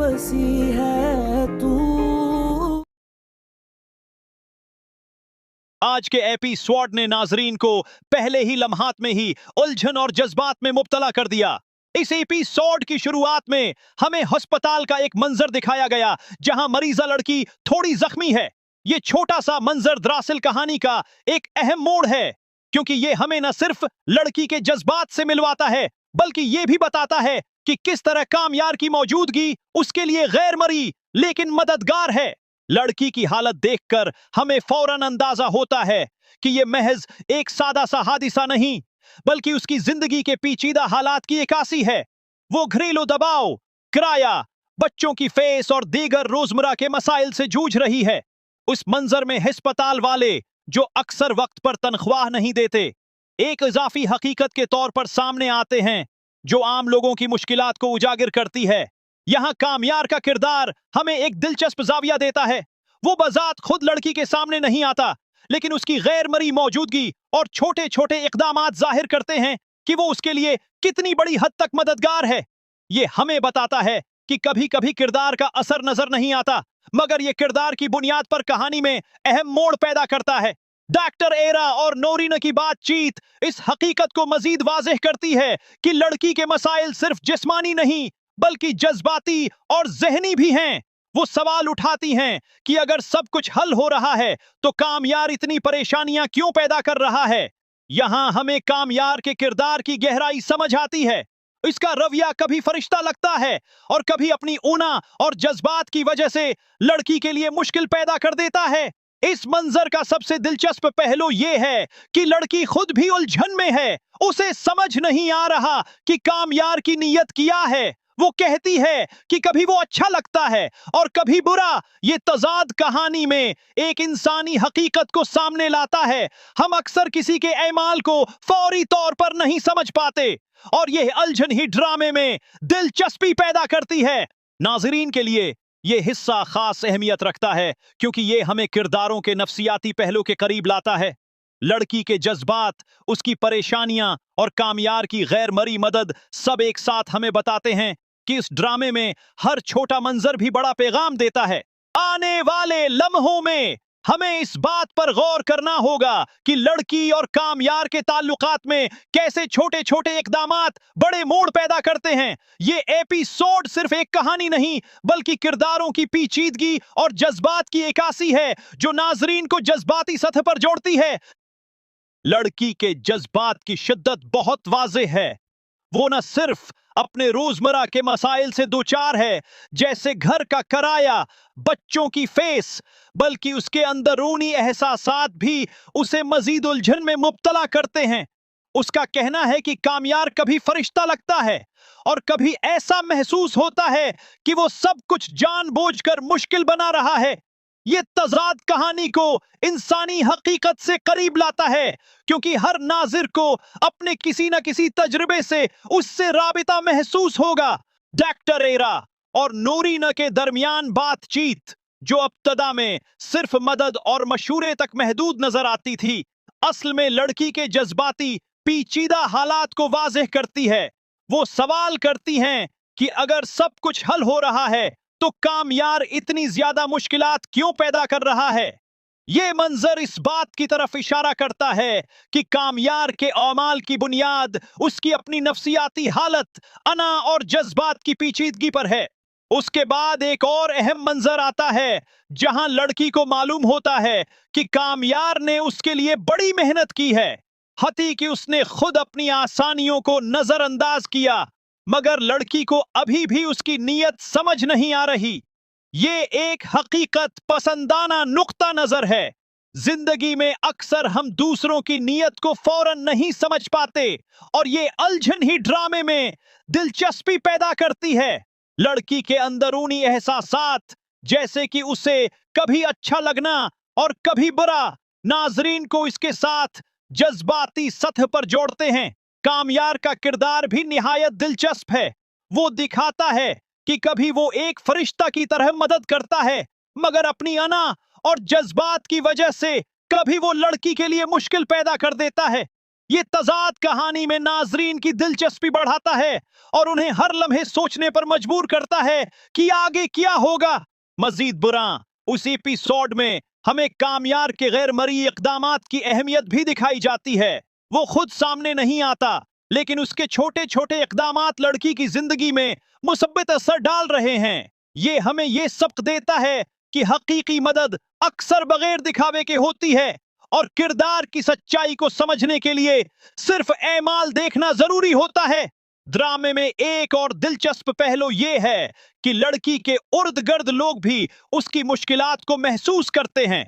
बसी है तू। आज के एपिसोड ने नाजरीन को पहले ही लम्हात में ही उलझन और जज्बात में मुब्तला कर दिया। इस एपिसोड की शुरुआत में हमें अस्पताल का एक मंजर दिखाया गया जहां मरीजा लड़की थोड़ी जख्मी है। ये छोटा सा मंजर दरअसल कहानी का एक अहम मोड़ है, क्योंकि ये हमें न सिर्फ लड़की के जज्बात से मिलवाता है बल्कि ये भी बताता है कि किस तरह कामयार की मौजूदगी उसके लिए गैर मरी लेकिन मददगार है। लड़की की हालत देखकर हमें फौरन अंदाजा होता है कि यह महज एक सादा सा हादिसा नहीं बल्कि उसकी जिंदगी के पेचीदा हालात की इक्कासी है। वो घरेलू दबाव, किराया, बच्चों की फीस और दीगर रोजमर्रा के मसाइल से जूझ रही है। उस मंजर में अस्पताल वाले, जो अक्सर वक्त पर तनख्वाह नहीं देते, एक इजाफी हकीकत के तौर पर सामने आते हैं जो आम लोगों की मुश्किलात को उजागर करती है। यहां कामयार का किरदार हमें एक दिलचस्प जाविया देता है। वो बजात खुद लड़की के सामने नहीं आता, लेकिन उसकी गैर मरी मौजूदगी और छोटे छोटे इकदामात जाहिर करते हैं कि वो उसके लिए कितनी बड़ी हद तक मददगार है। ये हमें बताता है कि कभी कभी किरदार का असर नजर नहीं आता, मगर ये किरदार की बुनियाद पर कहानी में अहम मोड़ पैदा करता है। डॉक्टर एरा और नोरीना की बातचीत इस हकीकत को मजीद वाज़ेह करती है कि लड़की के मसाइल सिर्फ जिस्मानी नहीं बल्कि जज्बाती और ज़हनी भी हैं। वो सवाल उठाती हैं कि अगर सब कुछ हल हो रहा है तो कामयार इतनी परेशानियां क्यों पैदा कर रहा है। यहां हमें कामयार के किरदार की गहराई समझ आती है। इसका रवैया कभी फरिश्ता लगता है और कभी अपनी ऊना और जज्बात की वजह से लड़की के लिए मुश्किल पैदा कर देता है। इस मंजर का सबसे दिलचस्प पहलू यह है कि लड़की खुद भी उलझन में है। उसे समझ नहीं आ रहा कि कामयार की नीयत क्या है। वो कहती है कि कभी वो अच्छा लगता है और कभी बुरा। ये तजाद कहानी में एक इंसानी हकीकत को सामने लाता है। हम अक्सर किसी के ऐमाल को फौरी तौर पर नहीं समझ पाते और यह उलझन ही ड्रामे में दिलचस्पी पैदा करती है। नाजरीन के लिए यह हिस्सा खास अहमियत रखता है क्योंकि यह हमें किरदारों के नफ्सियाती पहलू के करीब लाता है। लड़की के जज्बात, उसकी परेशानियां और कामयार की गैर मरी मदद सब एक साथ हमें बताते हैं कि इस ड्रामे में हर छोटा मंजर भी बड़ा पैगाम देता है। आने वाले लम्हों में हमें इस बात पर गौर करना होगा कि लड़की और कामयार के ताल्लुकात में कैसे छोटे छोटे इकदामात बड़े मोड़ पैदा करते हैं। ये एपिसोड सिर्फ एक कहानी नहीं बल्कि किरदारों की पेचीदगी और जज्बात की इक्कासी है जो नाजरीन को जज्बाती सतह पर जोड़ती है। लड़की के जज्बात की शिद्दत बहुत वाज़ेह है। वो न सिर्फ अपने रोजमर्रा के मसाइल से दोचार है, जैसे घर का किराया, बच्चों की फीस, बल्कि उसके अंदरूनी एहसासात भी उसे मजीद उलझन में मुब्तला करते हैं। उसका कहना है कि कामयार कभी फरिश्ता लगता है और कभी ऐसा महसूस होता है कि वो सब कुछ जानबूझकर मुश्किल बना रहा है। ये तज़ाद कहानी को इंसानी हकीकत से करीब लाता है क्योंकि हर नाज़िर को अपने किसी न किसी तजुर्बे से उससे राबिता महसूस होगा। डॉक्टर एरा और नोरीना के दरमियान बातचीत, जो अब्तदा में सिर्फ मदद और मशूरे तक महदूद नजर आती थी, असल में लड़की के जज्बाती पेचीदा हालात को वाज़ेह करती है। वो सवाल करती हैं कि अगर सब कुछ हल हो रहा है तो कामयार इतनी ज्यादा मुश्किलात क्यों पैदा कर रहा है। ये मंजर इस बात की तरफ इशारा करता है कि कामयार के औमाल की बुनियाद उसकी अपनी नफ्सियाती हालत, अना और जज्बात की पेचीदगी पर है। उसके बाद एक और अहम मंजर आता है जहां लड़की को मालूम होता है कि कामयार ने उसके लिए बड़ी मेहनत की है, हती कि उसने खुद अपनी आसानियों को नजरअंदाज किया, मगर लड़की को अभी भी उसकी नीयत समझ नहीं आ रही। ये एक हकीकत पसंदाना नुक्ता नजर है। जिंदगी में अक्सर हम दूसरों की नीयत को फौरन नहीं समझ पाते और ये उलझन ही ड्रामे में दिलचस्पी पैदा करती है। लड़की के अंदरूनी एहसासात, जैसे कि उसे कभी अच्छा लगना और कभी बुरा, नाजरीन को इसके साथ जज्बाती सतह पर जोड़ते हैं। कामयार का किरदार भी निहायत दिलचस्प है। वो दिखाता है कि कभी वो एक फरिश्ता की तरह मदद करता है, मगर अपनी अना और जज्बात की वजह से कभी वो लड़की के लिए मुश्किल पैदा कर देता है। ये तजाद कहानी में नाजरीन की दिलचस्पी बढ़ाता है और उन्हें हर लम्हे सोचने पर मजबूर करता है कि आगे क्या होगा। मजीद बुरा, उस एपिसोड में हमें कामयार के गैर मरी इक़दामात की अहमियत भी दिखाई जाती है। वो खुद सामने नहीं आता, लेकिन उसके छोटे छोटे इक़दामात लड़की की जिंदगी में मुसब्बित असर डाल रहे हैं। ये हमें ये सबक देता है कि हकीकी मदद अक्सर बगैर दिखावे के होती है और किरदार की सच्चाई को समझने के लिए सिर्फ एमाल देखना जरूरी होता है। ड्रामे में एक और दिलचस्प पहलू ये है कि लड़की के उर्द गर्द लोग भी उसकी मुश्किलात को महसूस करते हैं।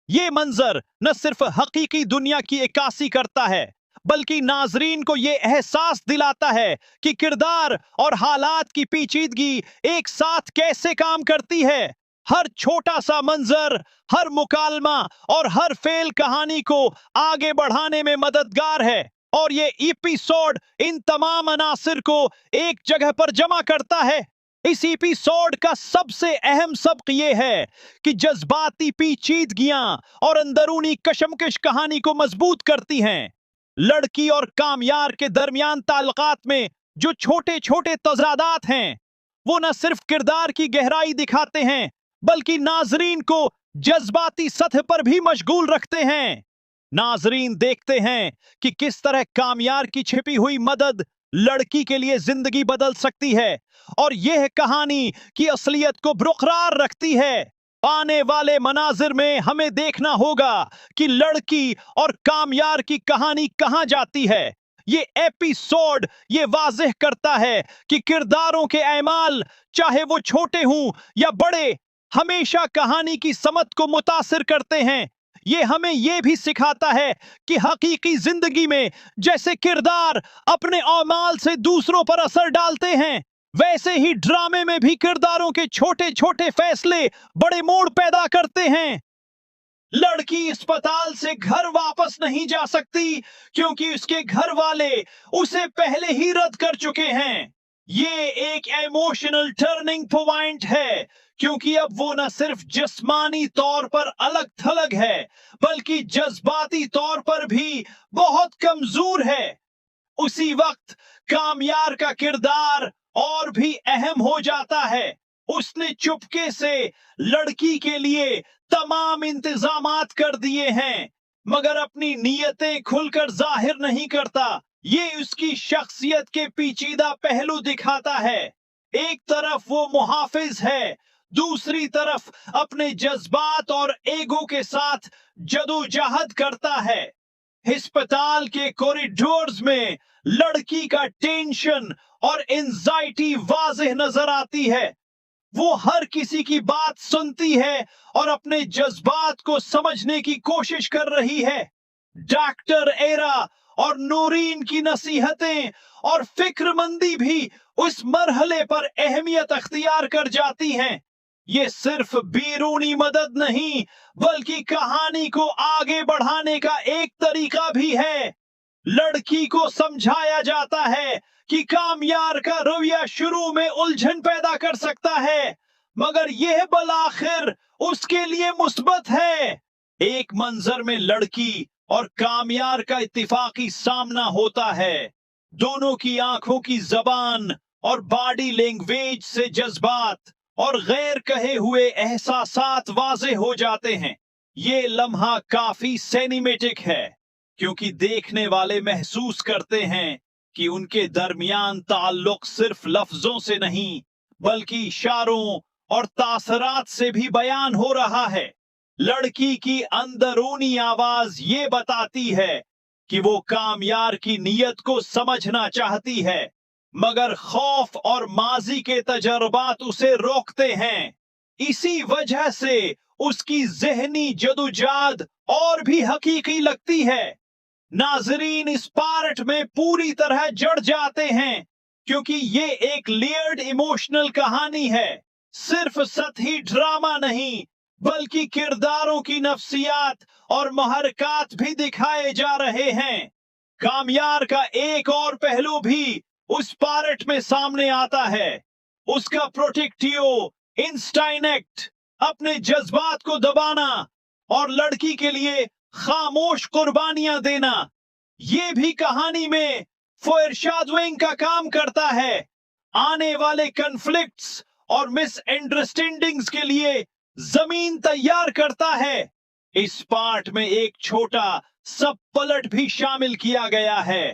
ये मंजर न सिर्फ हकीकी दुनिया की इक्कासी करता है, बल्कि नाजरीन को ये एहसास दिलाता है कि किरदार और हालात की पेचीदगी एक साथ कैसे काम करती है। हर छोटा सा मंजर, हर मुकालमा और हर फेल कहानी को आगे बढ़ाने में मददगार है और ये एपिसोड इन तमाम अनासिर को एक जगह पर जमा करता है। इस एपिसोड का सबसे अहम सबक ये है कि जज्बाती पेचीदगियां और अंदरूनी कशमकश कहानी को मजबूत करती हैं। लड़की और कामयार के दरमियान ताल्लुकात में जो छोटे छोटे तज़ादात हैं, वो न सिर्फ किरदार की गहराई दिखाते हैं, बल्कि नाजरीन को जज्बाती सतह पर भी मशगूल रखते हैं। नाजरीन देखते हैं कि किस तरह कामयार की छिपी हुई मदद लड़की के लिए जिंदगी बदल सकती है और यह कहानी की असलियत को बरकरार रखती है। आने वाले मनाजिर में हमें देखना होगा कि लड़की और कामयार की कहानी कहां जाती है। ये एपिसोड ये वाज़ेह करता है कि किरदारों के ऐमाल, चाहे वो छोटे हों या बड़े, हमेशा कहानी की समत को मुतासिर करते हैं। ये हमें ये भी सिखाता है कि हकीकी जिंदगी में जैसे किरदार अपने औमाल से दूसरों पर असर डालते हैं, वैसे ही ड्रामे में भी किरदारों के छोटे छोटे फैसले बड़े मोड़ पैदा करते हैं। लड़की अस्पताल से घर वापस नहीं जा सकती क्योंकि उसके घर वाले उसे पहले ही रद्द कर चुके हैं। ये एक इमोशनल टर्निंग पॉइंट है, क्योंकि अब वो न सिर्फ जिस्मानी तौर पर अलग थलग है, बल्कि जज्बाती तौर पर भी बहुत कमजोर है। उसी वक्त कामयार का किरदार और भी अहम हो जाता है। उसने चुपके से लड़की के लिए तमाम इंतजामात कर दिए हैं, मगर अपनी नीयतें खुलकर जाहिर नहीं करता। ये उसकी शख्सियत के पेचीदा पहलू दिखाता है। एक तरफ वो मुहाफिज है, दूसरी तरफ अपने जज्बात और ईगो के साथ जदोजहद करता है। अस्पताल के कॉरिडोर्स में लड़की का टेंशन और एंजाइटी वाज़ेह नजर आती है। वो हर किसी की बात सुनती है और अपने जज्बात को समझने की कोशिश कर रही है। डॉक्टर एरा और नूरीन की नसीहतें और फिक्रमंदी भी उस मरहले पर अहमियत अख्तियार कर जाती हैं। ये सिर्फ बैरूनी मदद नहीं, बल्कि कहानी को आगे बढ़ाने का एक तरीका भी है। लड़की को समझाया जाता है कि कामयार का रवैया शुरू में उलझन पैदा कर सकता है, मगर यह बलाखिर उसके लिए मुस्बत है। एक मंजर में लड़की और कामयार का इत्तिफाकी सामना होता है। दोनों की आंखों की जबान और बॉडी लैंग्वेज से जज्बात और गैर कहे हुए एहसासात वाज़ेह हो जाते हैं। ये लम्हा काफी सिनेमैटिक है, क्योंकि देखने वाले महसूस करते हैं कि उनके दरमियान ताल्लुक सिर्फ लफ्जों से नहीं, बल्कि इशारों और तासरात से भी बयान हो रहा है। लड़की की अंदरूनी आवाज ये बताती है कि वो कामयार की नीयत को समझना चाहती है, मगर खौफ और माजी के तजर्बात उसे रोकते हैं। इसी वजह से उसकी ज़हनी जदोजहद और भी हकीकी लगती है। नाजरीन इस पार्ट में पूरी तरह जड़ जाते हैं, क्योंकि ये एक लेयर्ड इमोशनल कहानी है। सिर्फ सतही ड्रामा नहीं, बल्कि किरदारों की नफ्सियात और महरकात भी दिखाए जा रहे हैं। कामयार का एक और पहलू भी उस पार्ट में सामने आता है। उसका प्रोटेक्टिव इंस्टाइनेक्ट, अपने जज्बात को दबाना और लड़की के लिए खामोश कुर्बानियां देना। ये भी कहानी में फोरशैडोइंग का काम करता है, आने वाले कन्फ्लिक्ट्स और मिसअंडरस्टैंडिंग्स के लिए जमीन तैयार करता है। इस पार्ट में एक छोटा सब पलट भी शामिल किया गया है।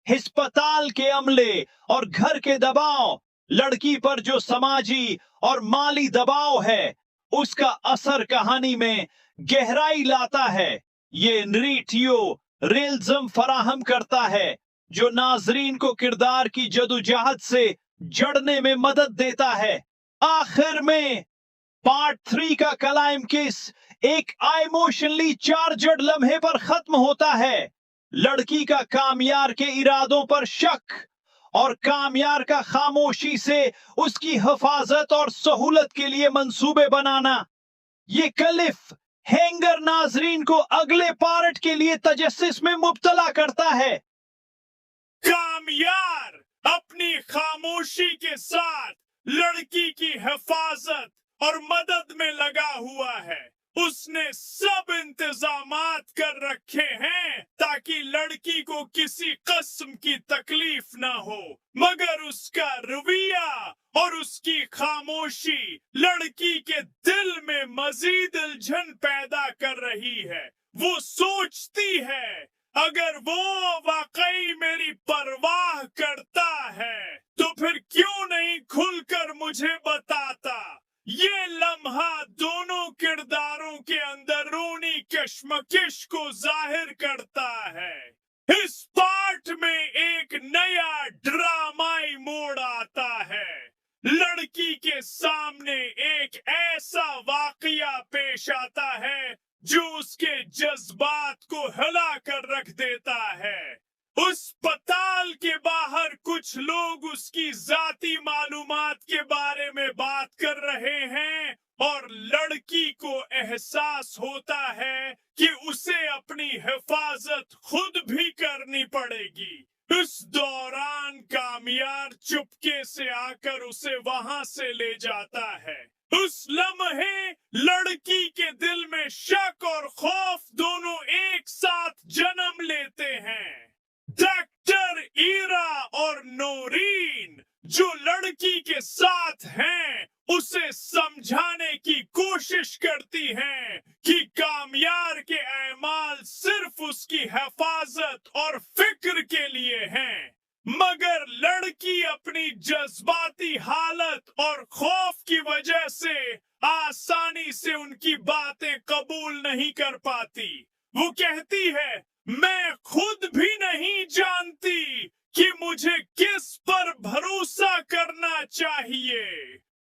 अस्पताल के अमले और घर के दबाव, लड़की पर जो समाजी और माली दबाव है, उसका असर कहानी में गहराई लाता है। ये नरेटिव रियलिज्म फराहम करता है जो नाजरीन को किरदार की जदोजहद से जड़ने में मदद देता है। आखिर में पार्ट 3 का क्लाइमैक्स एक इमोशनली चार्जड लम्हे पर खत्म होता है। लड़की का कामयार के इरादों पर शक और कामयार का खामोशी से उसकी हिफाजत और सहूलत के लिए मंसूबे बनाना। ये क्लिफ हैंगर नाजरीन को अगले पार्ट के लिए तजस्सुस में मुब्तला करता है। कामयार अपनी खामोशी के साथ लड़की की हिफाजत और मदद में लगा हुआ है। उसने सब इंतजामात कर रखे हैं ताकि लड़की को किसी किस्म की तकलीफ ना हो, मगर उसका रवैया और उसकी खामोशी लड़की के दिल में मजीद उलझन पैदा कर रही है। वो सोचती है अगर वो वाकई मेरी परवाह करता है तो फिर क्यों नहीं खुलकर मुझे बताता। ये लम्हा दोनों किरदारों के अंदरूनी कश्मकश को जाहिर करता है। इस पार्ट में एक नया ड्रामाई मोड़ आता है। लड़की के सामने एक ऐसा वाकया पेश आता है जो उसके जज्बात को हिला कर रख देता है। अस्पताल के बाहर कुछ लोग उसकी जाती मालूमात के बारे में बात कर रहे हैं और लड़की को एहसास होता है कि उसे अपनी हिफाजत खुद भी करनी पड़ेगी। इस दौरान कामयार चुपके से आकर उसे वहां से ले जाता है। उस लम्हे लड़की के दिल में शक और खौफ दोनों एक साथ जन्म लेते हैं। डॉक्टर ईरा और नोरीन जो लड़की के साथ हैं उसे समझाने की कोशिश करती हैं कि कामयार के अमाल सिर्फ उसकी हिफाजत और फिक्र के लिए हैं, मगर लड़की अपनी जज्बाती हालत और खौफ की वजह से आसानी से उनकी बातें कबूल नहीं कर पाती। वो कहती है मैं खुद भी नहीं जानती कि मुझे किस पर भरोसा करना चाहिए।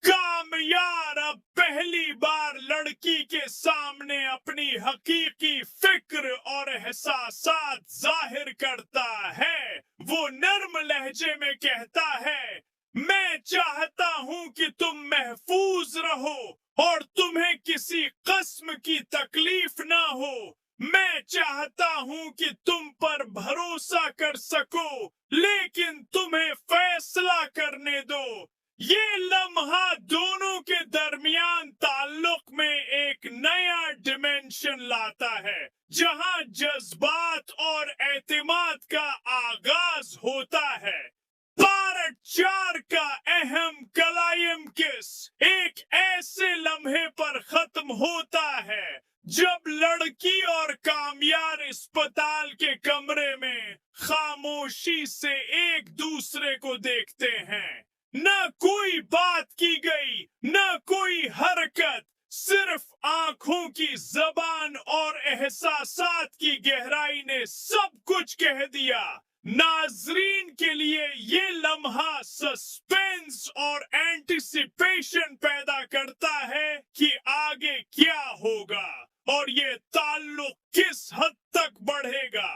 कामयार अब पहली बार लड़की के सामने अपनी हकीकी फिक्र और एहसासात जाहिर करता है। वो नर्म लहजे में कहता है मैं चाहता हूँ कि तुम महफूज रहो और तुम्हें किसी किस्म की तकलीफ ना हो। मैं चाहता हूँ कि तुम पर भरोसा कर सको, लेकिन तुम्हें फैसला करने दो। ये लम्हा दोनों के दरमियान ताल्लुक में एक नया डिमेंशन लाता है, जहां जज्बात और एतमाद का आगाज होता है। पार्ट 4 का अहम क्लाइमैक्स एक ऐसे लम्हे पर खत्म होता है जब लड़की और कामयार अस्पताल के कमरे में खामोशी से एक दूसरे को देखते हैं। न कोई बात की गई, न कोई हरकत, सिर्फ आंखों की जबान और एहसासात की गहराई ने सब कुछ कह दिया। नाजरीन के लिए ये लम्हा सस्पेंस और एंटिसिपेशन पैदा करता है कि आगे क्या होगा और ये ताल्लुक किस हद तक बढ़ेगा।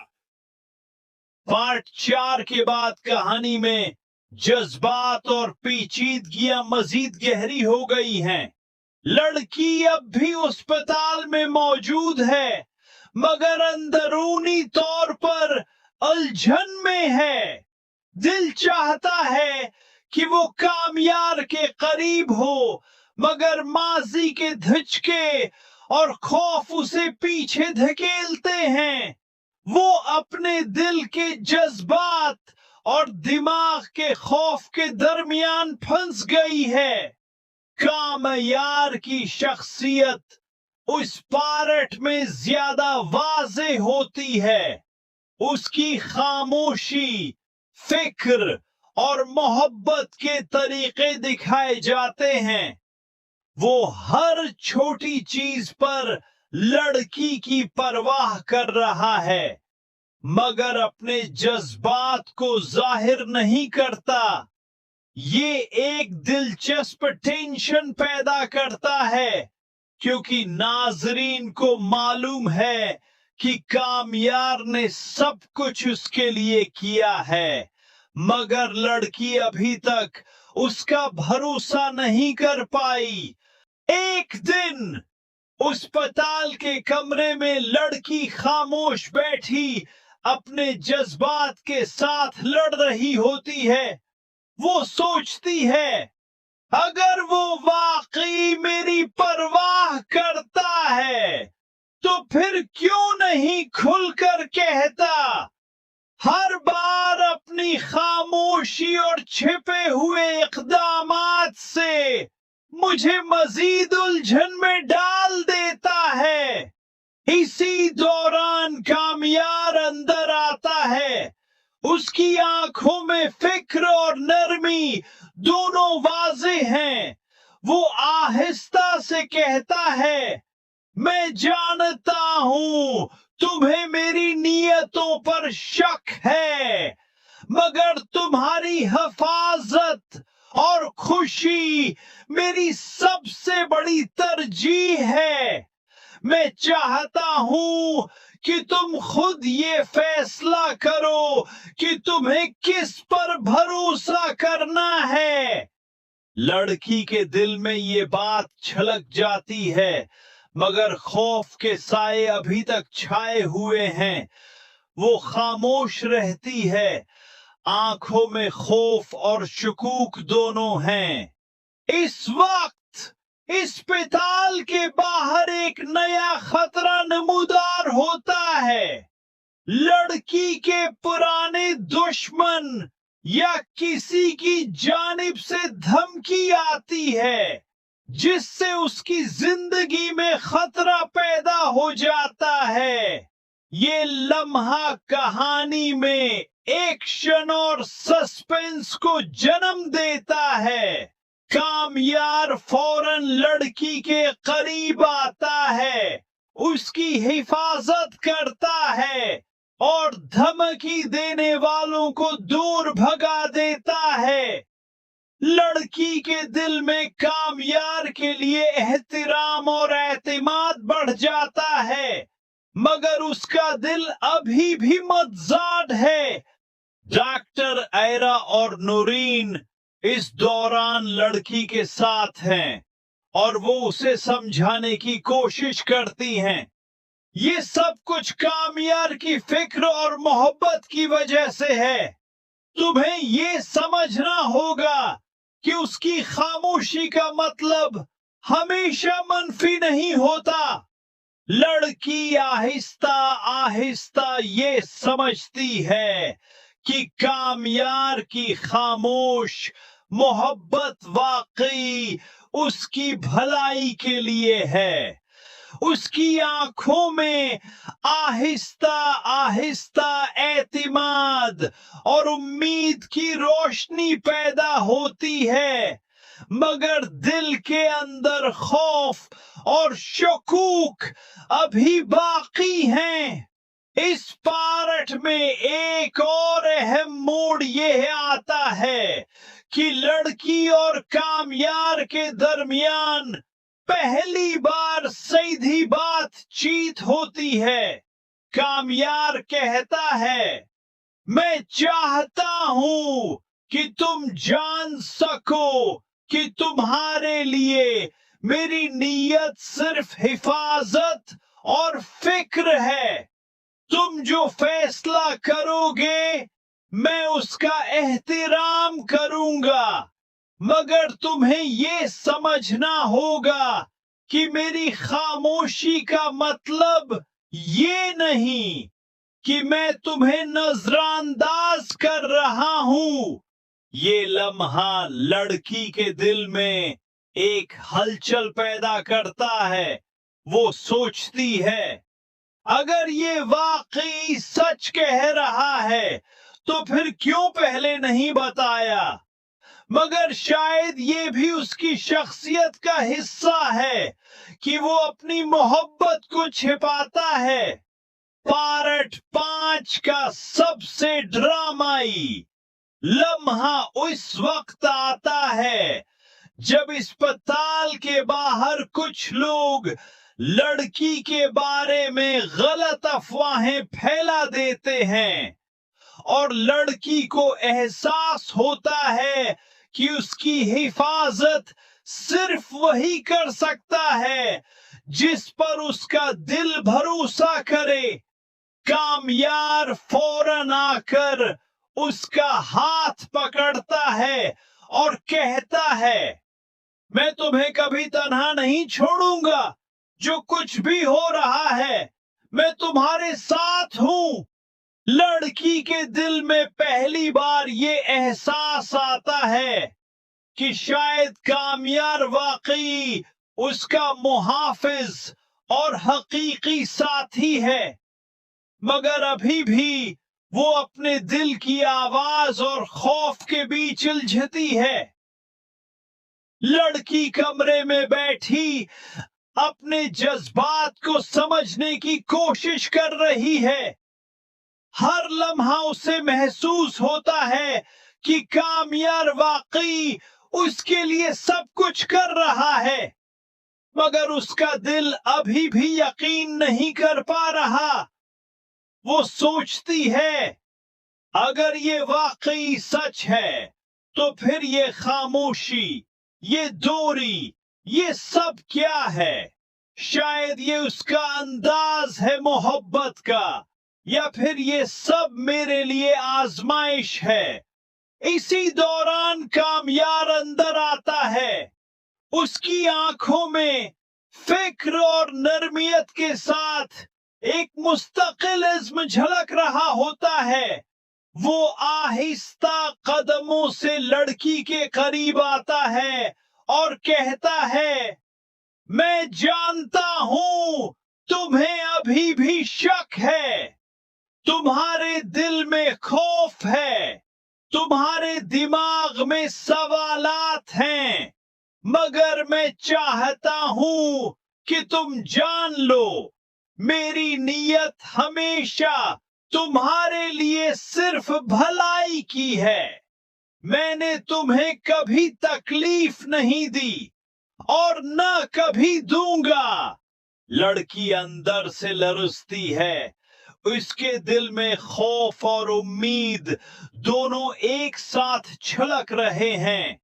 पार्ट 4 के बाद कहानी में जज्बात और पेचीदगियां मजीद गहरी हो गई हैं। लड़की अब भी अस्पताल में मौजूद है, मगर अंदरूनी तौर पर उलझन में है। दिल चाहता है कि वो कामयार के करीब हो, मगर माजी के धचके और खौफ उसे पीछे धकेलते हैं। وہ اپنے دل کے جذبات اور دماغ کے خوف کے درمیان پھنس گئی ہے۔ کامیار کی شخصیت اس پارٹ میں زیادہ واضح ہوتی ہے۔ اس کی خاموشی، فکر اور محبت کے طریقے دکھائے جاتے ہیں۔ وہ ہر چھوٹی چیز پر لڑکی کی پرواہ کر رہا ہے، مگر اپنے جذبات کو ظاہر نہیں کرتا۔ یہ ایک دلچسپ ٹینشن پیدا کرتا ہے، کیونکہ ناظرین کو معلوم ہے کہ کامیار نے سب کچھ اس کے لیے کیا ہے، مگر لڑکی ابھی تک اس کا بھروسہ نہیں کر پائی۔ ایک دن اسپتال کے کمرے میں لڑکی خاموش بیٹھی اپنے جذبات کے ساتھ لڑ رہی ہوتی ہے۔ وہ سوچتی ہے، اگر وہ واقعی میری پرواہ کرتا ہے تو پھر کیوں نہیں کھل کر کہتا؟ ہر بار اپنی خاموشی اور چھپے ہوئے اقدامات سے مجھے مزید الجھن میں ڈال دیتا ہے۔ اسی دوران کامیار اندر آتا ہے۔ اس کی آنکھوں میں فکر اور نرمی دونوں واضح ہیں۔ وہ آہستہ سے کہتا ہے، میں جانتا ہوں تمہیں میری نیتوں پر شک ہے، مگر تمہاری حفاظت اور خوشی میری سب سے بڑی ترجیح ہے۔ میں چاہتا ہوں کہ تم خود یہ فیصلہ کرو کہ تمہیں کس پر بھروسہ کرنا ہے۔ لڑکی کے دل میں یہ بات چھلک جاتی ہے، مگر خوف کے سائے ابھی تک چھائے ہوئے ہیں۔ وہ خاموش رہتی ہے، آنکھوں میں خوف اور شکوک دونوں ہیں۔ اس وقت اسپتال کے باہر ایک نیا خطرہ نمودار ہوتا ہے۔ لڑکی کے پرانے دشمن یا کسی کی جانب سے دھمکی آتی ہے، جس سے اس کی زندگی میں خطرہ پیدا ہو جاتا ہے۔ یہ لمحہ کہانی میں ایکشن اور سسپنس کو جنم دیتا ہے۔ کامیار فوراً لڑکی کے قریب آتا ہے، اس کی حفاظت کرتا ہے اور دھمکی دینے والوں کو دور بھگا دیتا ہے۔ لڑکی کے دل میں کامیار کے لیے احترام اور اعتماد بڑھ جاتا ہے، مگر اس کا دل ابھی بھی متضاد ہے۔ ڈاکٹر ایرا اور نورین اس دوران لڑکی کے ساتھ ہیں اور وہ اسے سمجھانے کی کوشش کرتی ہیں۔ یہ سب کچھ کامیار کی فکر اور محبت کی وجہ سے ہے۔ تمہیں یہ سمجھنا ہوگا کہ اس کی خاموشی کا مطلب ہمیشہ منفی نہیں ہوتا۔ لڑکی آہستہ آہستہ یہ سمجھتی ہے کہ کامیار کی خاموش محبت واقعی اس کی بھلائی کے لیے ہے۔ اس کی آنکھوں میں آہستہ آہستہ اعتماد اور امید کی روشنی پیدا ہوتی ہے، مگر دل کے اندر خوف اور شکوک ابھی باقی ہیں۔ اس پارٹ میں ایک اور اہم موڑ یہ آتا ہے کہ لڑکی اور کامیار کے درمیان پہلی بار سیدھی بات چیت ہوتی ہے۔ کامیار کہتا ہے، میں چاہتا ہوں کہ تم جان سکو کہ تمہارے لیے میری نیت صرف حفاظت اور فکر ہے۔ تم جو فیصلہ کرو گے میں اس کا احترام کروں گا، مگر تمہیں یہ سمجھنا ہوگا کہ میری خاموشی کا مطلب یہ نہیں کہ میں تمہیں نظر انداز کر رہا ہوں۔ یہ لمحہ لڑکی کے دل میں ایک ہلچل پیدا کرتا ہے۔ وہ سوچتی ہے اگر یہ واقعی سچ کہہ رہا ہے تو پھر کیوں پہلے نہیں بتایا؟ مگر شاید یہ بھی اس کی شخصیت کا حصہ ہے کہ وہ اپنی محبت کو چھپاتا ہے۔ پارٹ 5 کا سب سے ڈرامائی لمحہ اس وقت آتا ہے جب اسپتال کے باہر کچھ لوگ لڑکی کے بارے میں غلط افواہیں پھیلا دیتے ہیں اور لڑکی کو احساس ہوتا ہے کہ اس کی حفاظت صرف وہی کر سکتا ہے جس پر اس کا دل بھروسہ کرے۔ کامیار فوراً آ کر اس کا ہاتھ پکڑتا ہے اور کہتا ہے میں تمہیں کبھی تنہا نہیں چھوڑوں گا، جو کچھ بھی ہو رہا ہے میں تمہارے ساتھ ہوں۔ لڑکی کے دل میں پہلی بار یہ احساس آتا ہے کہ شاید کامیار واقعی اس کا محافظ اور حقیقی ساتھی ہے، مگر ابھی بھی وہ اپنے دل کی آواز اور خوف کے بیچ الجھتی ہے۔ لڑکی کمرے میں بیٹھی اپنے جذبات کو سمجھنے کی کوشش کر رہی ہے۔ ہر لمحہ اسے محسوس ہوتا ہے کہ کامیار واقعی اس کے لیے سب کچھ کر رہا ہے، مگر اس کا دل ابھی بھی یقین نہیں کر پا رہا۔ وہ سوچتی ہے اگر یہ واقعی سچ ہے تو پھر یہ خاموشی، یہ دوری، یہ سب کیا ہے؟ شاید یہ اس کا انداز ہے محبت کا، یا پھر یہ سب میرے لیے آزمائش ہے۔ اسی دوران کامیار اندر آتا ہے۔ اس کی آنکھوں میں فکر اور نرمیت کے ساتھ ایک مستقل عزم جھلک رہا ہوتا ہے۔ وہ آہستہ قدموں سے لڑکی کے قریب آتا ہے اور کہتا ہے میں جانتا ہوں تمہیں ابھی بھی شک ہے، تمہارے دل میں خوف ہے، تمہارے دماغ میں سوالات ہیں، مگر میں چاہتا ہوں کہ تم جان لو میری نیت ہمیشہ تمہارے لیے صرف بھلائی کی ہے۔ میں نے تمہیں کبھی تکلیف نہیں دی اور نہ کبھی دوں گا۔ لڑکی اندر سے لرزتی ہے۔ اس کے دل میں خوف اور امید دونوں ایک ساتھ چھلک رہے ہیں۔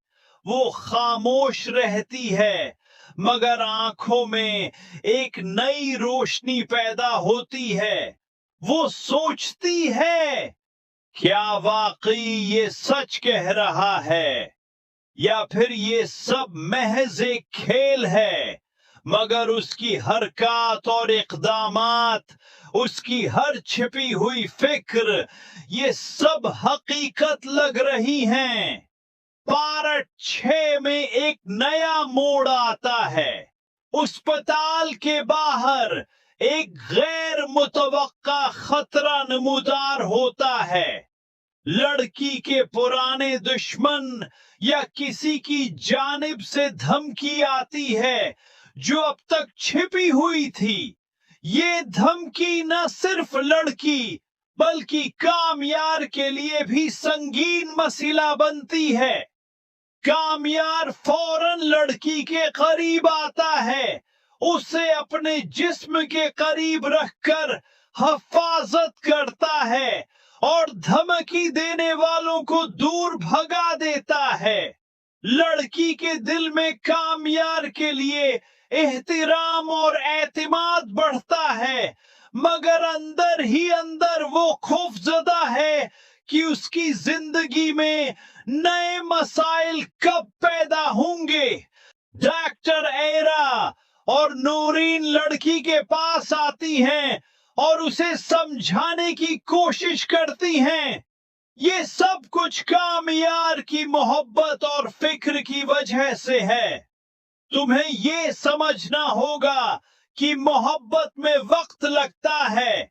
وہ خاموش رہتی ہے، مگر آنکھوں میں ایک نئی روشنی پیدا ہوتی ہے۔ وہ سوچتی ہے کیا واقعی یہ سچ کہہ رہا ہے یا پھر یہ سب محض ایک کھیل ہے؟ مگر اس کی حرکات اور اقدامات، اس کی ہر چھپی ہوئی فکر، یہ سب حقیقت لگ رہی ہیں۔ پارٹ 6 میں ایک نیا موڑ آتا ہے۔ اسپتال کے باہر ایک غیر متوقع خطرہ نمودار ہوتا ہے۔ لڑکی کے پرانے دشمن یا کسی کی جانب سے دھمکی آتی ہے جو اب تک چھپی ہوئی تھی۔ یہ دھمکی نہ صرف لڑکی بلکہ کامیار کے لیے بھی سنگین مسئلہ بنتی ہے۔ کامیار فوراً لڑکی کے قریب آتا ہے، اسے اپنے جسم کے قریب رکھ کر حفاظت کرتا ہے اور دھمکی دینے والوں کو دور بھگا دیتا ہے۔ لڑکی کے دل میں کامیار کے لیے احترام اور اعتماد بڑھتا ہے، مگر اندر ہی اندر وہ خوف زدہ ہے کہ اس کی زندگی میں نئے مسائل کب پیدا ہوں گے۔ ڈاکٹر ایرا اور نورین لڑکی کے پاس آتی ہیں और उसे समझाने की कोशिश करती हैं। ये सब कुछ कामयार की मोहब्बत और फिक्र की वजह से है। तुम्हें ये समझना होगा कि मोहब्बत में वक्त लगता है।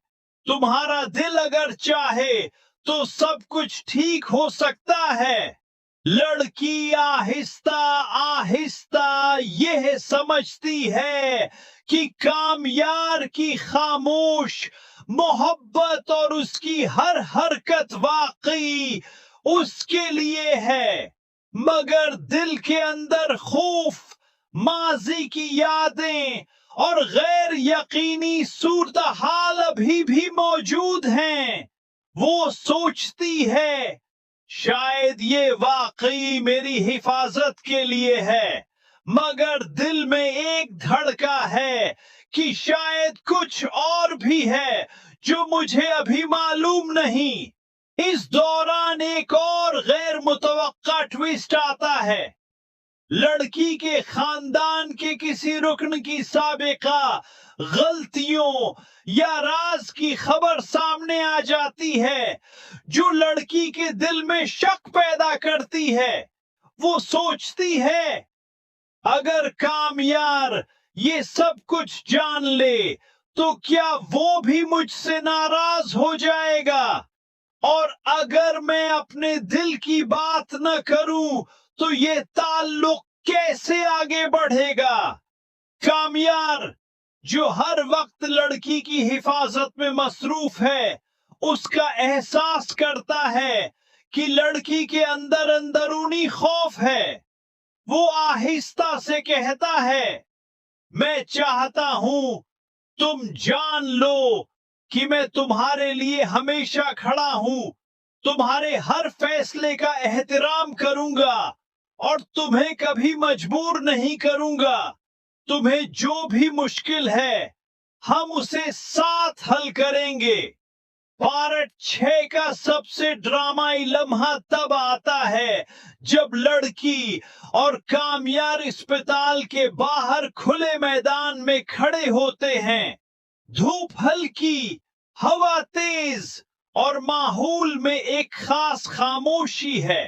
तुम्हारा दिल अगर चाहे तो सब कुछ ठीक हो सकता है। लड़की आहिस्ता आहिस्ता यह समझती है कि कामयार की खामोश मोहब्बत और उसकी हर हरकत वाकई उसके लिए है, मगर दिल के अंदर खौफ, माजी की यादें और गैर यकीनी सूरत हाल अभी भी मौजूद हैं। वो सोचती है शायद ये वाकई मेरी हिफाजत के लिए है, मगर दिल में एक धड़का है कि शायद कुछ और भी है जो मुझे अभी मालूम नहीं। इस दौरान एक और गैर मुतवक्का ट्विस्ट आता है। लड़की के खानदान के किसी रुकन की साबिका गलतियों या राज की खबर सामने आ जाती है जो लड़की के दिल में शक पैदा करती है। वो सोचती है अगर कामयार ये सब कुछ जान ले तो क्या वो भी मुझसे नाराज हो जाएगा, और अगर मैं अपने दिल की बात न करूं तो ये ताल्लुक कैसे आगे बढ़ेगा। कामयार जो हर वक्त लड़की की हिफाजत में मसरूफ है, उसका एहसास करता है कि लड़की के अंदर अंदरूनी खौफ है। वो आहिस्ता से कहता है, मैं चाहता हूं तुम जान लो कि मैं तुम्हारे लिए हमेशा खड़ा हूं, तुम्हारे हर फैसले का एहतराम करूंगा और तुम्हें कभी मजबूर नहीं करूंगा। तुम्हें जो भी मुश्किल है हम उसे साथ हल करेंगे। पार्ट 6 का सबसे ड्रामाई लम्हा तब आता है जब लड़की और कामयार अस्पताल के बाहर खुले मैदान में खड़े होते हैं। धूप हल्की, हवा तेज और माहौल में एक खास खामोशी है।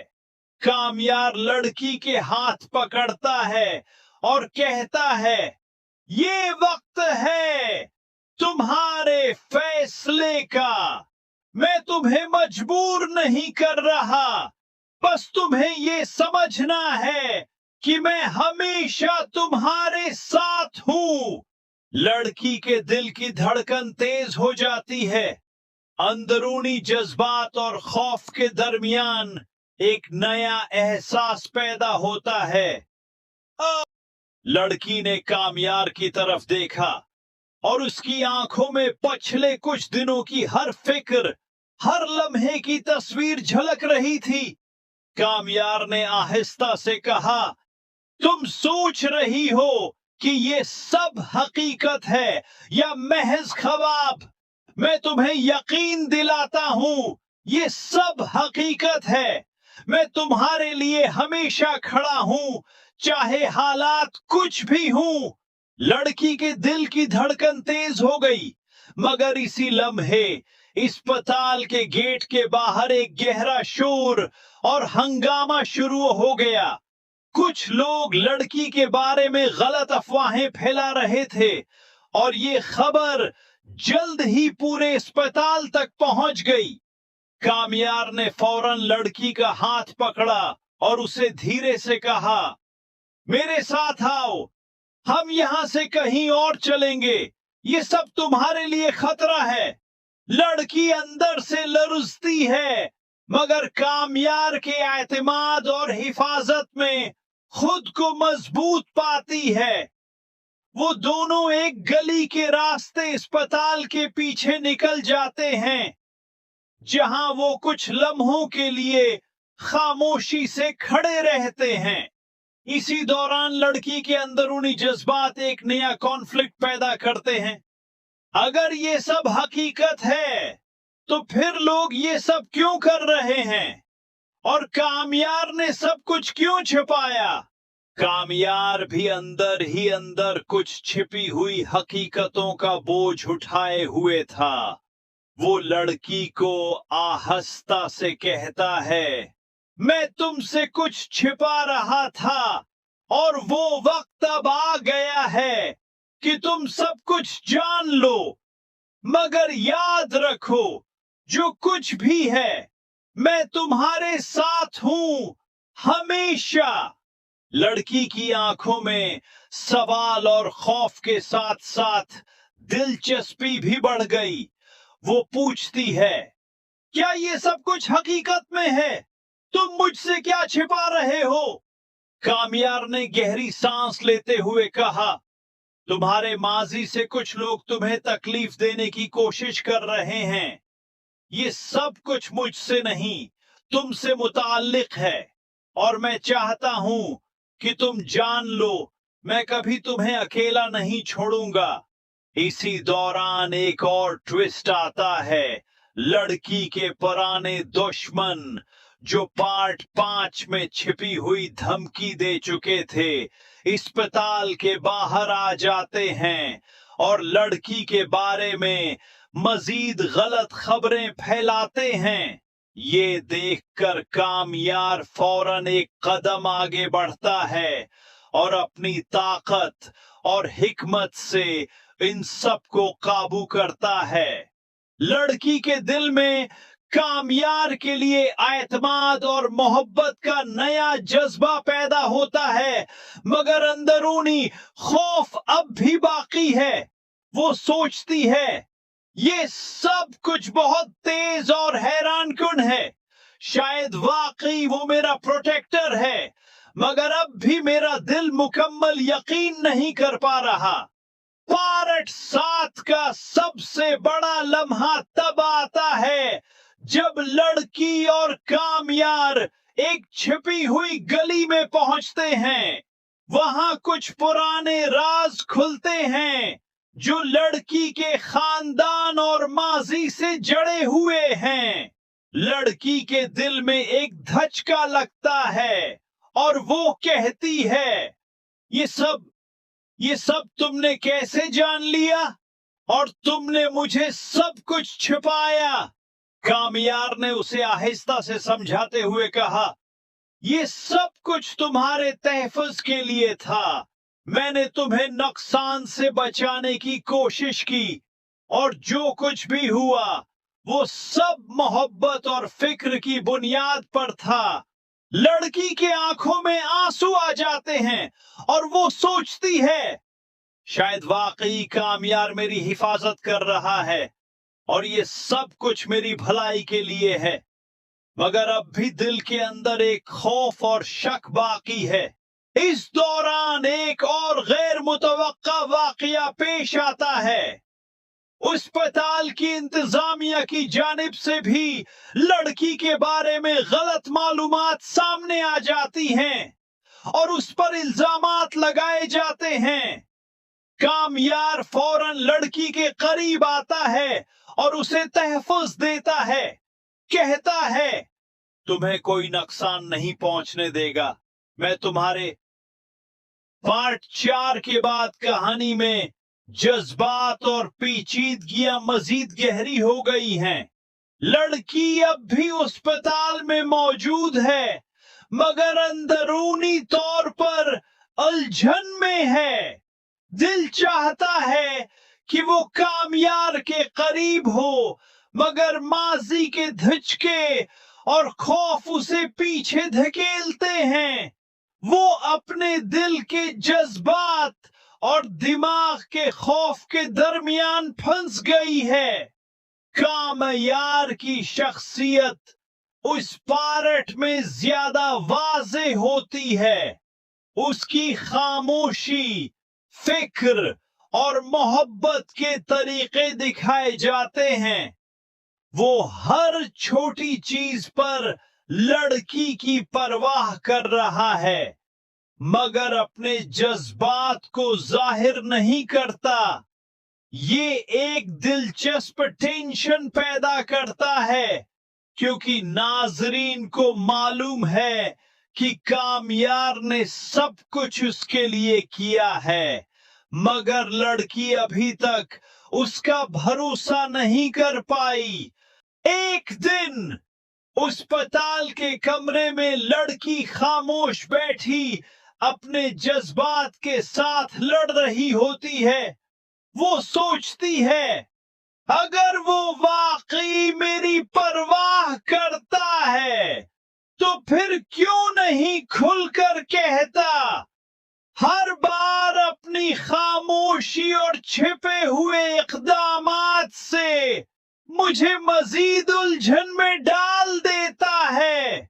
कामयार लड़की के हाथ पकड़ता है और कहता है, ये वक्त है तुम्हारे फैसले का। मैं तुम्हें मजबूर नहीं कर रहा, बस तुम्हें ये समझना है कि मैं हमेशा तुम्हारे साथ हूं। लड़की के दिल की धड़कन तेज हो जाती है। अंदरूनी जज्बात और खौफ के दरमियान एक नया एहसास पैदा होता है। लड़की ने कामयार की तरफ देखा और उसकी आंखों में पिछले कुछ दिनों की हर फिक्र, हर लम्हे की तस्वीर झलक रही थी। कामयार ने आहिस्ता से कहा, तुम सोच रही हो कि ये सब हकीकत है या महज ख्वाब? मैं तुम्हें यकीन दिलाता हूं ये सब हकीकत है। मैं तुम्हारे लिए हमेशा खड़ा हूं, चाहे हालात कुछ भी हों। लड़की के दिल की धड़कन तेज हो गई, मगर इसी लम्हे अस्पताल के गेट के बाहर एक गहरा शोर और हंगामा शुरू हो गया। कुछ लोग लड़की के बारे में गलत अफवाहें फैला रहे थे और ये खबर जल्द ही पूरे अस्पताल तक पहुंच गई। कामयार ने फौरन लड़की का हाथ पकड़ा और उसे धीरे से कहा, मेरे साथ आओ, हम यहां से कहीं और चलेंगे। ये सब तुम्हारे लिए खतरा है। लड़की अंदर से लरजती है, मगर कामयार के एतमाद और हिफाजत में खुद को मजबूत पाती है। वो दोनों एक गली के रास्ते अस्पताल के पीछे निकल जाते हैं, जहां वो कुछ लम्हों के लिए खामोशी से खड़े रहते हैं। इसी दौरान लड़की के अंदरूनी जज्बात एक नया कॉन्फ्लिक्ट पैदा करते हैं। अगर ये सब हकीकत है तो फिर लोग ये सब क्यों कर रहे हैं, और कामयार ने सब कुछ क्यों छिपाया? कामयार भी अंदर ही अंदर कुछ छिपी हुई हकीकतों का बोझ उठाए हुए था। वो लड़की को आहिस्ता से कहता है, मैं तुमसे कुछ छिपा रहा था और वो वक्त अब आ गया है कि तुम सब कुछ जान लो। मगर याद रखो, जो कुछ भी है, मैं तुम्हारे साथ हूं हमेशा। लड़की की आंखों में सवाल और खौफ के साथ साथ दिलचस्पी भी बढ़ गई। वो पूछती है, क्या ये सब कुछ हकीकत में है? तुम मुझसे क्या छिपा रहे हो? कामयार ने गहरी सांस लेते हुए कहा, तुम्हारे माजी से कुछ लोग तुम्हें तकलीफ देने की कोशिश कर रहे हैं। ये सब कुछ मुझसे नहीं, तुमसे मुताल्लिक है और मैं चाहता हूं कि तुम जान लो, मैं कभी तुम्हें अकेला नहीं छोड़ूंगा। इसी दौरान एक और ट्विस्ट आता है। लड़की के पुराने दुश्मन जो पार्ट 5 में छिपी हुई धमकी दे चुके थे, अस्पताल के बाहर आ जाते हैं और लड़की के बारे में मजीद गलत खबरें फैलाते हैं। ये देखकर कामयार फौरन एक कदम आगे बढ़ता है और अपनी ताकत और हिकमत से इन सब को काबू करता है। लड़की के दिल में कामयार के लिए एतमाद और मोहब्बत का नया जज्बा पैदा होता है, मगर अंदरूनी खौफ अब भी बाकी है। वो सोचती है, ये सब कुछ बहुत तेज और हैरानकुन है। शायद वाकई वो मेरा प्रोटेक्टर है, मगर अब भी मेरा दिल मुकम्मल यकीन नहीं कर पा रहा। पार्ट 7 का सबसे बड़ा लम्हा तब आता है जब लड़की और कामयार एक छिपी हुई गली में पहुंचते हैं। वहां कुछ पुराने राज खुलते हैं जो लड़की के खानदान और माजी से जड़े हुए हैं। लड़की के दिल में एक धचका लगता है और वो कहती है, ये सब तुमने कैसे जान लिया? और तुमने मुझे सब कुछ छिपाया। कामयार ने उसे आहिस्ता से समझाते हुए कहा, ये सब कुछ तुम्हारे तहफ़्फ़ुज़ के लिए था। मैंने तुम्हें नुकसान से बचाने की कोशिश की और जो कुछ भी हुआ वो सब मोहब्बत और फिक्र की बुनियाद पर था। लड़की के आंखों में आंसू आ जाते हैं और वो सोचती है, शायद वाकई कामयार मेरी हिफाजत कर रहा है और ये सब कुछ मेरी भलाई के लिए है। मगर अब भी दिल के अंदर एक खौफ और शक बाकी है। इस दौरान एक और गैर मुतवक्का वाकया पेश आता है। अस्पताल की इंतजामिया की जानिब से भी लड़की के बारे में गलत मालूमात सामने आ जाती हैं और उस पर इल्जामात लगाए जाते हैं। कामयार फौरन लड़की के करीब आता है और उसे तहफ़्फ़ुज़ देता है। कहता है, तुम्हें कोई नुकसान नहीं पहुंचने देगा। मैं तुम्हारे पार्ट 4 के बाद कहानी में जज्बात और पेचीदगियां मजीद गहरी हो गई हैं। लड़की अब भी अस्पताल में मौजूद है, मगर अंदरूनी तौर पर उलझन में है। दिल चाहता है कि वो कामयार के करीब हो, मगर माजी के धचके और खौफ उसे पीछे धकेलते हैं। वो अपने दिल के जज्बात और दिमाग के खौफ के दरमियान फंस गई है। कामयार की शख्सियत उस पार्ट में ज्यादा वाज़े होती है। उसकी खामोशी, फिक्र और मोहब्बत के तरीके दिखाए जाते हैं। वो हर छोटी चीज पर लड़की की परवाह कर रहा है, मगर अपने जज्बात को जाहिर नहीं करता। ये एक दिलचस्प टेंशन पैदा करता है, क्योंकि नाजरीन को मालूम है कि कामयार ने सब कुछ उसके लिए किया है, मगर लड़की अभी तक उसका भरोसा नहीं कर पाई। एक दिन अस्पताल के कमरे में लड़की खामोश बैठी अपने जज्बात के साथ लड़ रही होती है। वो सोचती है, अगर वो वाकई मेरी परवाह करता है तो फिर क्यों नहीं खुलकर कहता। हर बार अपनी खामोशी और छिपे हुए इक़दामात से मुझे मजीद उलझन में डाल देता है।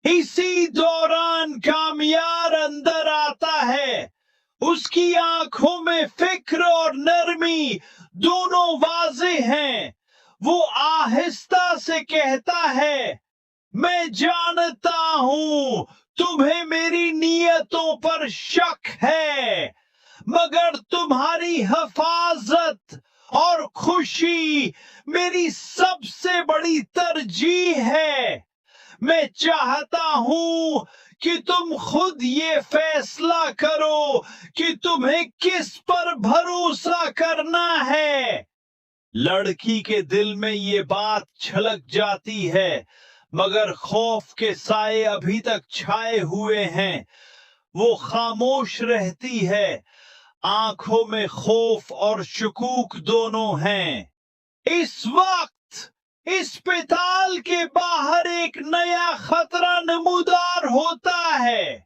इसी दौरान कामयार अंदर आता है। उसकी आंखों में फिक्र और नरमी दोनों वाज़े हैं। वो आहिस्ता से कहता है, मैं जानता हूं तुम्हें मेरी नीयतों पर शक है, मगर तुम्हारी हिफाजत और खुशी मेरी सबसे बड़ी तरजीह है। मैं चाहता हूं कि तुम खुद ये फैसला करो कि तुम्हें किस पर भरोसा करना है। लड़की के दिल में ये बात छलक जाती है, मगर खौफ के साए अभी तक छाए हुए हैं। वो खामोश रहती है, आंखों में खौफ और शकूक दोनों हैं। इस वक्त अस्पताल के बाहर एक नया खतरा नमूदार होता है।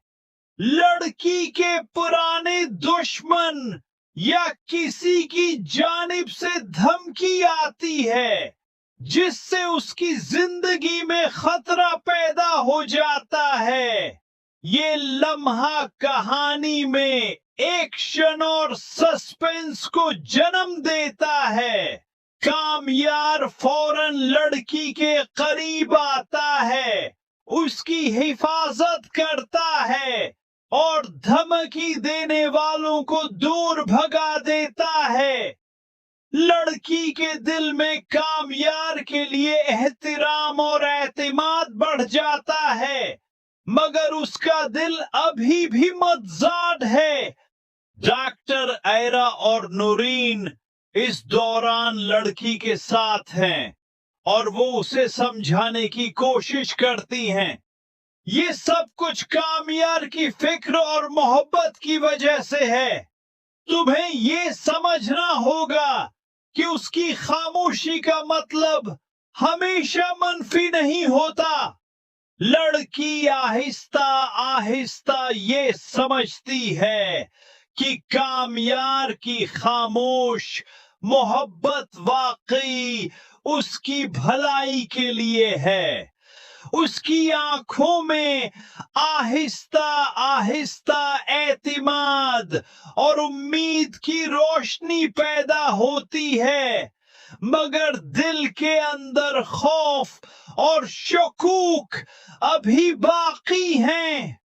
लड़की के पुराने दुश्मन या किसी की जानिब से धमकी आती है, जिससे उसकी जिंदगी में खतरा पैदा हो जाता है। ये लम्हा कहानी में एक्शन और सस्पेंस को जन्म देता है। कामयार फौरन लड़की के करीब आता है, उसकी हिफाजत करता है और धमकी देने वालों को दूर भगा देता है। लड़की के दिल में कामयार के लिए एहतराम और एतमाद बढ़ जाता है, मगर उसका दिल अभी भी मदजाद है। डॉक्टर आयरा और नूरीन इस दौरान लड़की के साथ हैं और वो उसे समझाने की कोशिश करती हैं। ये सब कुछ कामयार की फिक्र और मोहब्बत की वजह से है। तुम्हें ये समझना होगा कि उसकी खामोशी का मतलब हमेशा मनफी नहीं होता। लड़की आहिस्ता आहिस्ता ये समझती है कि कामयार की खामोश मोहब्बत वाकई उसकी भलाई के लिए है। उसकी आंखों में आहिस्ता आहिस्ता एतिमाद और उम्मीद की रोशनी पैदा होती है, मगर दिल के अंदर खौफ और शकूक अभी बाकी हैं।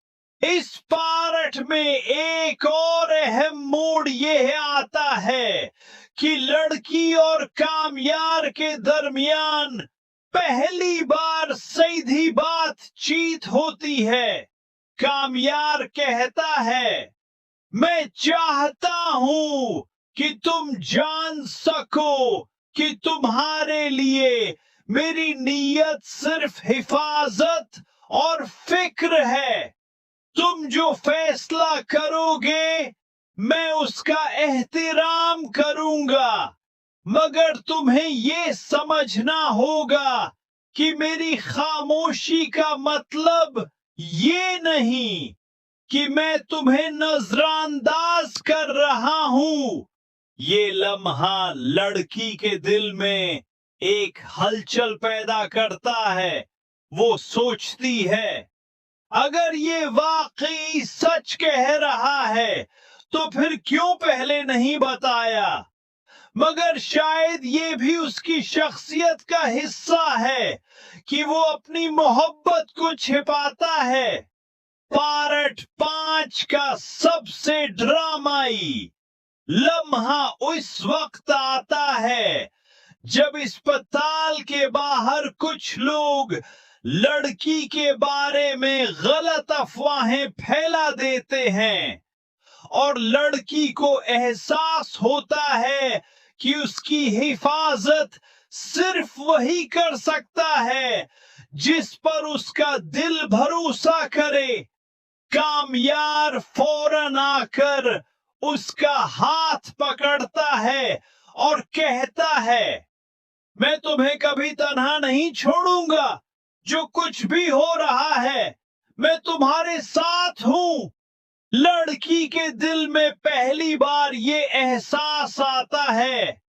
इस पार्ट में एक और अहम मोड़ यह आता है कि लड़की और कामयार के दरमियान पहली बार सीधी बातचीत होती है। कामयार कहता है, मैं चाहता हूं कि तुम जान सको कि तुम्हारे लिए मेरी नीयत सिर्फ हिफाजत और फिक्र है। तुम जो फैसला करोगे मैं उसका एहतराम करूंगा, मगर तुम्हें ये समझना होगा कि मेरी खामोशी का मतलब ये नहीं कि मैं तुम्हें नजरअंदाज कर रहा हूं। ये लम्हा लड़की के दिल में एक हलचल पैदा करता है। वो सोचती है, अगर ये वाकई सच कह रहा है तो फिर क्यों पहले नहीं बताया। मगर शायद ये भी उसकी शख्सियत का हिस्सा है कि वो अपनी मोहब्बत को छिपाता है। पार्ट 5 का सबसे ड्रामाई लम्हा उस वक्त आता है जब अस्पताल के बाहर कुछ लोग लड़की के बारे में गलत अफवाहें फैला देते हैं और लड़की को एहसास होता है कि उसकी हिफाजत सिर्फ वही कर सकता है जिस पर उसका दिल भरोसा करे। कामयार फौरन आकर उसका हाथ पकड़ता है और कहता है, मैं तुम्हें कभी तन्हा नहीं छोड़ूंगा, जो कुछ भी हो रहा है मैं तुम्हारे साथ हूं। लड़की के दिल में पहली बार ये एहसास आता है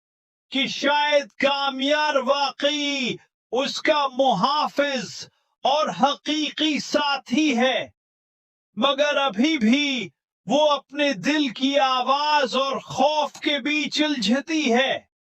कि शायद कामयार वाकई उसका मुहाफिज और हकीकी साथी है, मगर अभी भी वो अपने दिल की आवाज और खौफ के बीच उलझती है।